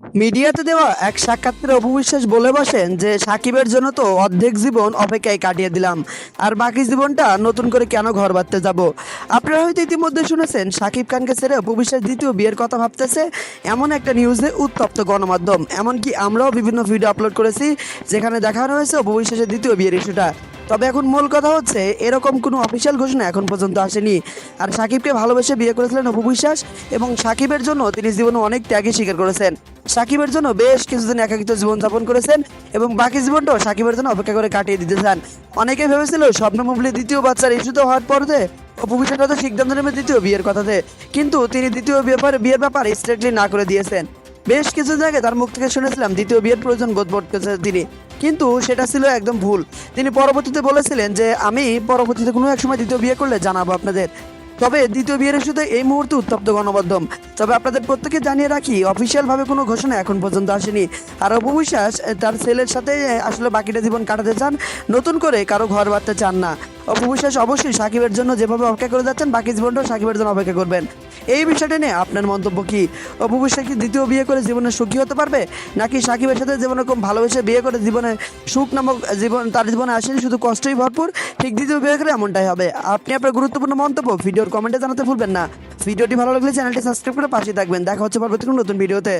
মিডিয়াতে দেওয়া এক সাক্ষাৎকারে অপু বিশ্বাস বলে বসেন যে সাকিবের জন্য তো অর্ধেক জীবন অপেক্ষায় কাটিয়ে দিলাম, আর বাকি জীবনটা নতুন করে কেন ঘর বাঁধতে যাব। আপনারা হয়তো ইতিমধ্যে শুনেছেন সাকিব খানকে ছেড়ে অপু বিশ্বাস দ্বিতীয় বিয়ের কথা ভাবতেছে, এমন একটা নিউজে উত্তপ্ত গণমাধ্যম। এমনকি আমরাও বিভিন্ন ভিডিও আপলোড করেছি যেখানে দেখানো হয়েছে অপু বিশ্বাসের দ্বিতীয় বিয়ের ইস্যুটা। তবে এখন মূল কথা হচ্ছে এরকম কোনো অফিসিয়াল ঘোষণা এখন পর্যন্ত আসেনি। আর সাকিবকে ভালোবেসে বিয়ে করেছিলেন অপু বিশ্বাস এবং সাকিবের জন্য তিনি জীবনে অনেক ত্যাগই স্বীকার করেছেন। সাকিবের জন্য বেশ কিছুদিন একাকিত্ব জীবনযাপন করেছেন এবং বাকি জীবনটাও সাকিবের জন্য অপেক্ষা করে কাটিয়ে দিতে চান। অনেকে ভেবেছিল স্বপ্ন মুভলি দ্বিতীয় বাচ্চার ইস্যুতে হওয়ার পরে অপু বিশ্বাস হয়তো সিদ্ধান্ত নেবে দ্বিতীয় বিয়ের কথাতে, কিন্তু তিনি দ্বিতীয় বিয়ের ব্যাপারে স্ট্রেটলি না করে দিয়েছেন। বেশ কিছু জায়গায় তার মুখ থেকে শুনেছিলাম দ্বিতীয় বিয়ের প্রয়োজন বোধ করছেন তিনি, কিন্তু সেটা ছিল একদম ভুল। তিনি পরবর্তীতে বলেছিলেন যে আমি পরবর্তীতে কোনো এক সময় দ্বিতীয় বিয়ে করলে জানাবো আপনাদের। তবে দ্বিতীয় বিয়ের ইস্যুতে এই মুহূর্তে উত্তপ্ত গণমাধ্যম। তবে আপনাদের প্রত্যেকে জানিয়ে রাখি অফিসিয়াল ভাবে কোনো ঘোষণা এখন পর্যন্ত আসেনি। আর অপু বিশ্বাস তার ছেলের সাথে আসলে বাকিটা জীবন কাটাতে চান, নতুন করে কারো ঘর বাঁধতে চান না। অপু বিশ্বাস অবশ্যই সাকিবের জন্য যেভাবে অপেক্ষা করে যাচ্ছেন বাকি জীবনটাও সাকিবের জন্য অপেক্ষা করবেন। এই বিষয়টা নিয়ে আপনার মন্তব্য কি? অপু বিশ্বাস কি দ্বিতীয় বিয়ে করে জীবনে সুখী হতে পারবে, নাকি সাকিবের সাথে জীবনে কম ভালোবেসে বিয়ে করে জীবনে সুখ নামক জীবন তার জীবনে আসেনি, শুধু কষ্টই ভরপুর? ঠিক দ্বিতীয় বিয়ে করে এমনটাই হবে। আপনি আপনার গুরুত্বপূর্ণ মন্তব্য ভিডিওর কমেন্টে জানাতে ভুলবেন না। ভিডিওটি ভালো লাগলে চ্যানেলটি সাবস্ক্রাইব করে পাশে থাকবেন। দেখা হচ্ছে পরবর্তী কোনো নতুন ভিডিওতে।